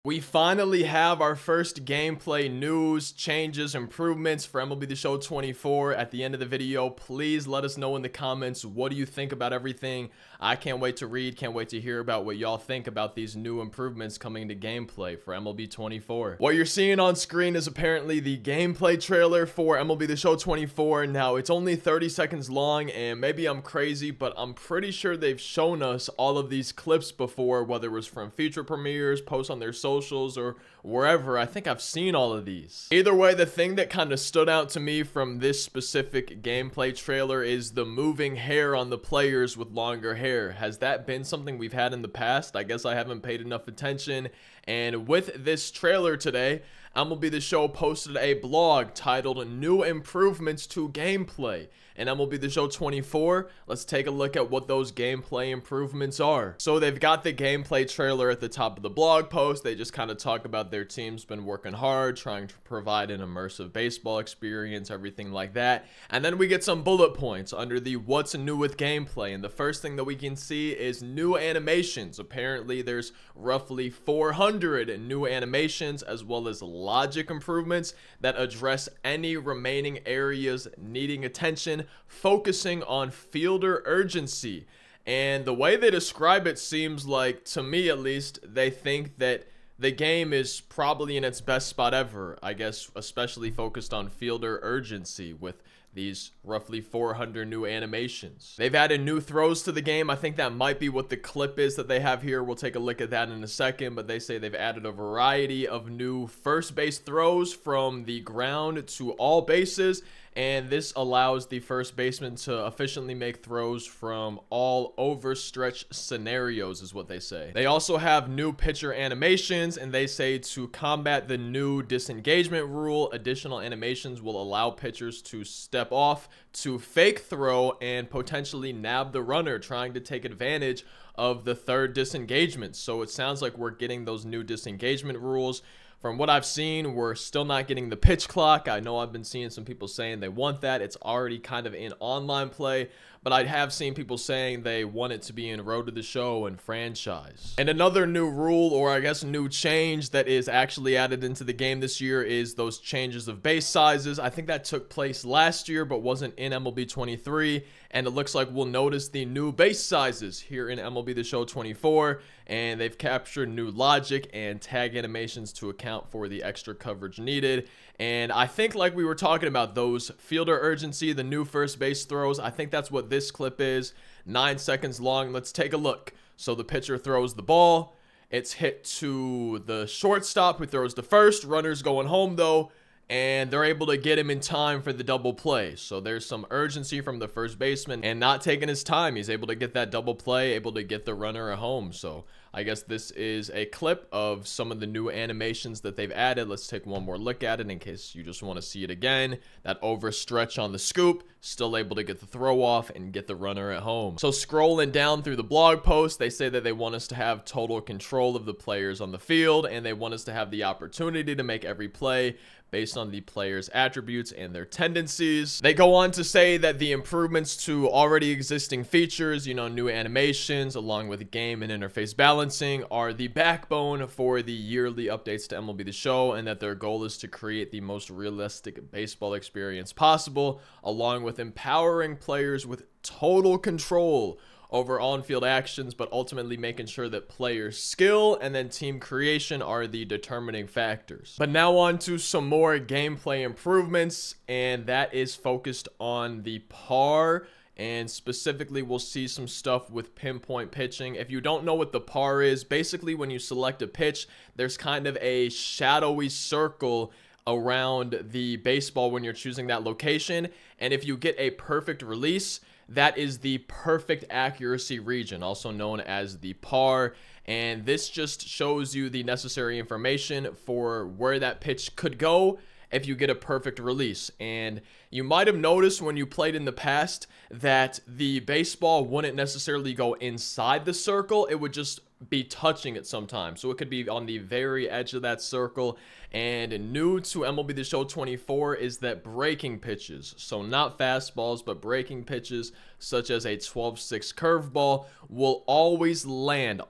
We finally have our first gameplay news, changes, improvements for MLB The Show 24 at the end of the video. Please let us know in the comments, what do you think about everything? I can't wait to read, can't wait to hear about what y'all think about these new improvements coming to gameplay for MLB 24. What you're seeing on screen is apparently the gameplay trailer for MLB The Show 24. Now, it's only 30 seconds long, and maybe I'm crazy, but I'm pretty sure they've shown us all of these clips before, whether it was from feature premieres, posts on their socials, or wherever. I think I've seen all of these. Either way, the thing that kind of stood out to me from this specific gameplay trailer is the moving hair on the players with longer hair. Has that been something we've had in the past? I guess I haven't paid enough attention. And with this trailer today, MLB The Show posted a blog titled New Improvements to Gameplay. And MLB The Show 24, let's take a look at what those gameplay improvements are. So they've got the gameplay trailer at the top of the blog post. They just kind of talk about their team's been working hard, trying to provide an immersive baseball experience, everything like that. And then we get some bullet points under the what's new with gameplay. And the first thing that we can see is new animations. Apparently there's roughly 400 new animations, as well as logic improvements that address any remaining areas needing attention, focusing on fielder urgency. And the way they describe it seems like, to me at least, they think that the game is probably in its best spot ever. I guess especially focused on fielder urgency with these roughly 400 new animations. They've added new throws to the game. I think that might be what the clip is that they have here. We'll take a look at that in a second, but they say they've added a variety of new first base throws from the ground to all bases, and this allows the first baseman to efficiently make throws from all overstretch scenarios, is what they say. They also have new pitcher animations, and they say to combat the new disengagement rule, additional animations will allow pitchers to step off to fake throw and potentially nab the runner, trying to take advantage of the third disengagement. So it sounds like we're getting those new disengagement rules. From what I've seen, we're still not getting the pitch clock. I know I've been seeing some people saying they want that. It's already kind of in online play, but I have seen people saying they want it to be in Road to the Show and franchise. And another new rule, or I guess new change that is actually added into the game this year, is those changes of base sizes. I think that took place last year, but wasn't in MLB 23. And it looks like we'll notice the new base sizes here in MLB The Show 24. And they've captured new logic and tag animations to account for the extra coverage needed. And I think, like we were talking about, those fielder urgency, the new first base throws, I think that's what this clip is. 9 seconds long. Let's take a look. So the pitcher throws the ball. It's hit to the shortstop, who throws to first. Runner's going home, though, and they're able to get him in time for the double play. So there's some urgency from the first baseman and not taking his time. He's able to get that double play, able to get the runner at home. So I guess this is a clip of some of the new animations that they've added. Let's take one more look at it in case you just want to see it again. That overstretch on the scoop, still able to get the throw off and get the runner at home. So scrolling down through the blog post, they say that they want us to have total control of the players on the field, and they want us to have the opportunity to make every play based on the player's attributes and their tendencies. They go on to say that the improvements to already existing features, you know, new animations, along with game and interface balancing, are the backbone for the yearly updates to MLB The Show, and that their goal is to create the most realistic baseball experience possible, along with empowering players with total control over on-field actions, but ultimately making sure that players' skill and then team creation are the determining factors. But now on to some more gameplay improvements, and that is focused on the par, and specifically we'll see some stuff with pinpoint pitching. If you don't know what the par is, basically when you select a pitch, there's kind of a shadowy circle around the baseball when you're choosing that location, and if you get a perfect release, that is the perfect accuracy region, also known as the par. And this just shows you the necessary information for where that pitch could go if you get a perfect release. And you might have noticed when you played in the past that the baseball wouldn't necessarily go inside the circle. It would just be touching it sometimes. So it could be on the very edge of that circle. And new to MLB The Show 24 is that breaking pitches, so not fastballs, but breaking pitches such as a 12-6 curveball, will always land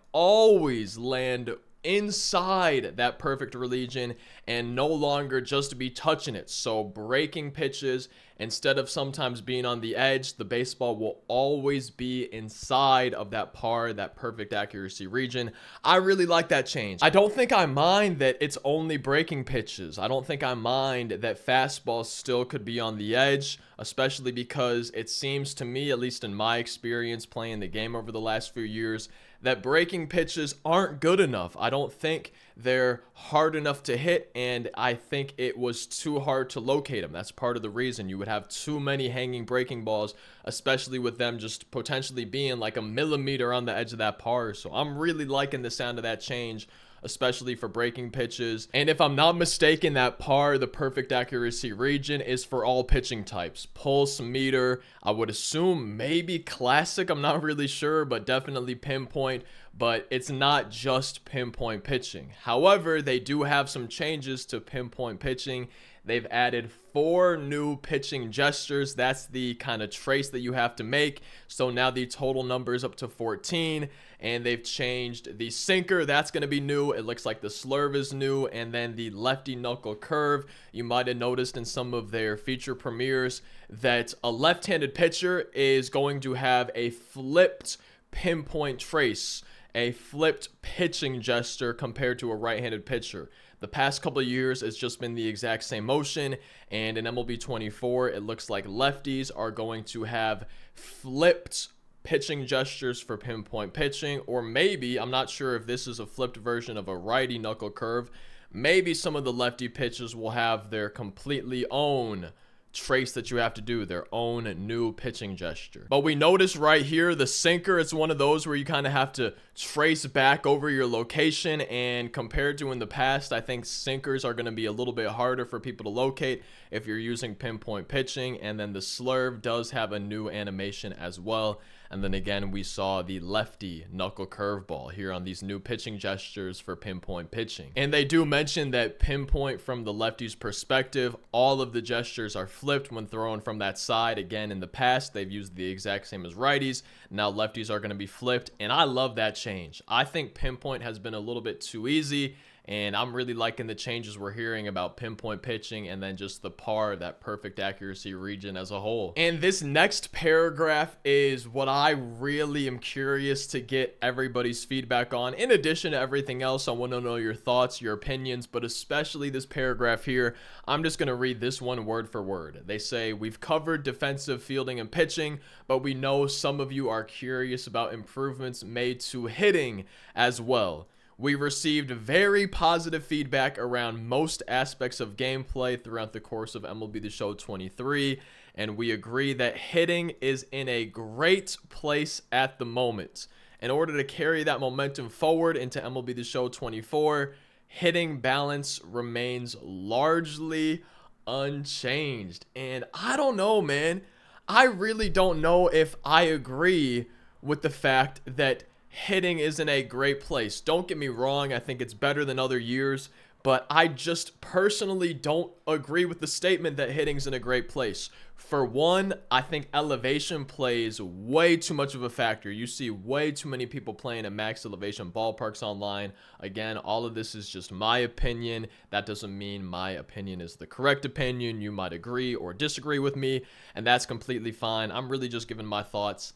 inside that perfect region and no longer just to be touching it. So breaking pitches, instead of sometimes being on the edge, the baseball will always be inside of that par, that perfect accuracy region. I really like that change. I don't think I mind that it's only breaking pitches. I don't think I mind that fastballs still could be on the edge, especially because it seems to me, at least in my experience playing the game over the last few years, that breaking pitches aren't good enough. I don't think they're hard enough to hit, and I think it was too hard to locate them. That's part of the reason. You would have too many hanging breaking balls, especially with them just potentially being like a millimeter on the edge of that par. So I'm really liking the sound of that change, especially for breaking pitches. And if I'm not mistaken, that par, the perfect accuracy region, is for all pitching types. Pulse, meter, I would assume maybe classic, I'm not really sure, but definitely pinpoint. But it's not just pinpoint pitching. However, they do have some changes to pinpoint pitching. They've added 4 new pitching gestures. That's the kind of trace that you have to make. So now the total number is up to 14. And they've changed the sinker. That's going to be new. It looks like the slurve is new. And then the lefty knuckle curve. You might have noticed in some of their feature premieres that a left-handed pitcher is going to have a flipped pinpoint trace, a flipped pitching gesture compared to a right-handed pitcher. The past couple of years, it's just been the exact same motion, and in MLB 24, it looks like lefties are going to have flipped pitching gestures for pinpoint pitching, or maybe, I'm not sure if this is a flipped version of a righty knuckle curve, maybe some of the lefty pitchers will have their completely own trace that you have to do, their own new pitching gesture. But we notice right here, the sinker, it's one of those where you kind of have to trace back over your location, and compared to in the past, I think sinkers are going to be a little bit harder for people to locate if you're using pinpoint pitching. And then the slurve does have a new animation as well. And then again, we saw the lefty knuckle curveball here on these new pitching gestures for pinpoint pitching. And they do mention that pinpoint from the lefty's perspective, all of the gestures are flipped when thrown from that side. Again, in the past, they've used the exact same as righties. Now lefties are going to be flipped, and I love that change. I think pinpoint has been a little bit too easy, and I'm really liking the changes we're hearing about pinpoint pitching and then just the par, that perfect accuracy region as a whole. And this next paragraph is what I really am curious to get everybody's feedback on. In addition to everything else, I want to know your thoughts, your opinions, but especially this paragraph here. I'm just going to read this one word for word. They say, "We've covered defensive, fielding, and pitching, but we know some of you are curious about improvements made to hitting as well. We received very positive feedback around most aspects of gameplay throughout the course of MLB The Show 23, and we agree that hitting is in a great place at the moment. In order to carry that momentum forward into MLB The Show 24, hitting balance remains largely unchanged." And I don't know, man. I really don't know if I agree with the fact that hitting is in a great place. Don't get me wrong, I think it's better than other years, but I just personally don't agree with the statement that hitting's in a great place. For one, I think elevation plays way too much of a factor. You see way too many people playing at max elevation ballparks online. Again, all of this is just my opinion. That doesn't mean my opinion is the correct opinion. You might agree or disagree with me, and that's completely fine. I'm really just giving my thoughts,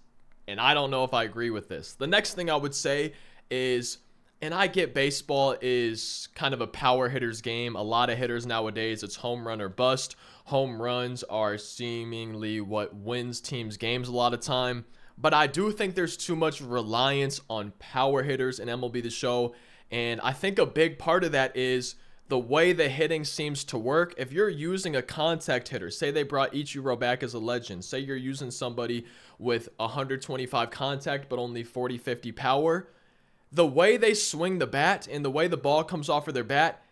and I don't know if I agree with this. The next thing I would say is, and I get baseball is kind of a power hitter's game. A lot of hitters nowadays, it's home run or bust. Home runs are seemingly what wins teams' games a lot of time. But I do think there's too much reliance on power hitters in MLB The Show. And I think a big part of that is the way the hitting seems to work. If you're using a contact hitter, say they brought Ichiro back as a legend, say you're using somebody with 125 contact but only 40-50 power, the way they swing the bat and the way the ball comes off of their bat,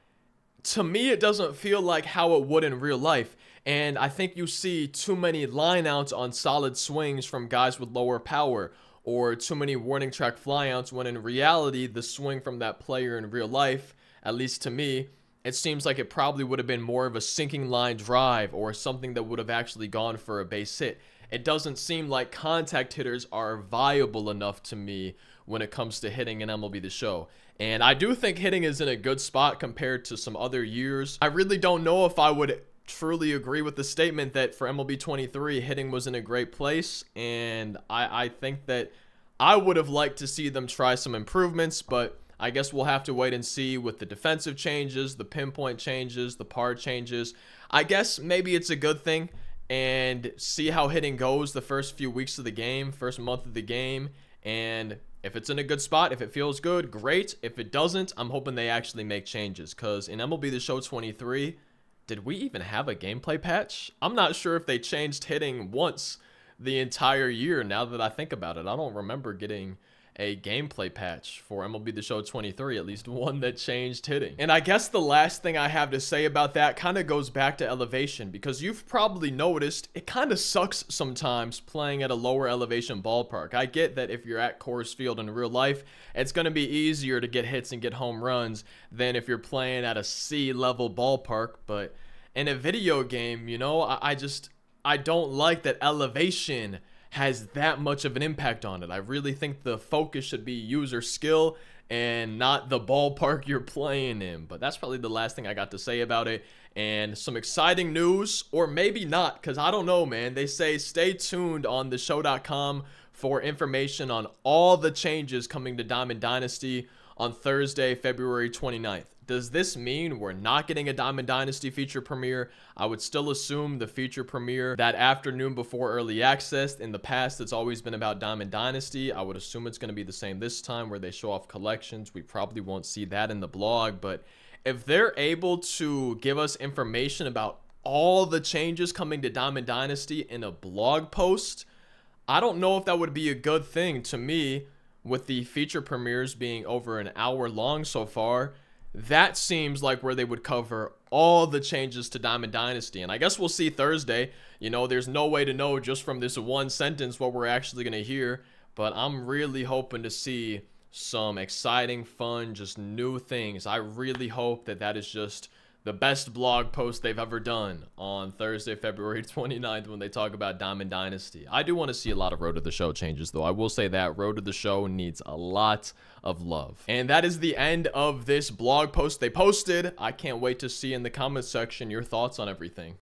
to me it doesn't feel like how it would in real life. And I think you see too many lineouts on solid swings from guys with lower power, or too many warning track flyouts, when in reality the swing from that player in real life, at least to me, it seems like it probably would have been more of a sinking line drive or something that would have actually gone for a base hit. It doesn't seem like contact hitters are viable enough to me when it comes to hitting in MLB The Show. And I do think hitting is in a good spot compared to some other years. I really don't know if I would truly agree with the statement that for MLB 23, hitting was in a great place. And I think that I would have liked to see them try some improvements, but I guess we'll have to wait and see with the defensive changes, the pinpoint changes, the par changes. I guess maybe it's a good thing, and see how hitting goes the first few weeks of the game, first month of the game. And if it's in a good spot, if it feels good, great. If it doesn't, I'm hoping they actually make changes, because in MLB The Show 23, did we even have a gameplay patch? I'm not sure if they changed hitting once the entire year, now that I think about it. I don't remember getting a gameplay patch for MLB The Show 23, at least one that changed hitting. And I guess the last thing I have to say about that kind of goes back to elevation, because you've probably noticed it kind of sucks sometimes playing at a lower elevation ballpark. I get that if you're at Coors Field in real life, it's going to be easier to get hits and get home runs than if you're playing at a C-level ballpark, but in a video game, you know, I don't like that elevation has that much of an impact on it. I really think the focus should be user skill and not the ballpark you're playing in. But that's probably the last thing I got to say about it. And some exciting news, or maybe not, because I don't know, man. They say stay tuned on theshow.com for information on all the changes coming to Diamond Dynasty on Thursday, February 29th. Does this mean we're not getting a Diamond Dynasty feature premiere? I would still assume the feature premiere that afternoon before early access. In the past, it's always been about Diamond Dynasty. I would assume it's going to be the same this time, where they show off collections. We probably won't see that in the blog, but if they're able to give us information about all the changes coming to Diamond Dynasty in a blog post, I don't know if that would be a good thing. To me, with the feature premieres being over an hour long so far, that seems like where they would cover all the changes to Diamond Dynasty. And I guess we'll see Thursday. You know, there's no way to know just from this one sentence what we're actually going to hear. But I'm really hoping to see some exciting, fun, just new things. I really hope that that is just the best blog post they've ever done on Thursday, February 29th, when they talk about Diamond Dynasty. I do want to see a lot of Road to the Show changes, though. I will say that Road to the Show needs a lot of love. And that is the end of this blog post they posted. I can't wait to see in the comment section your thoughts on everything.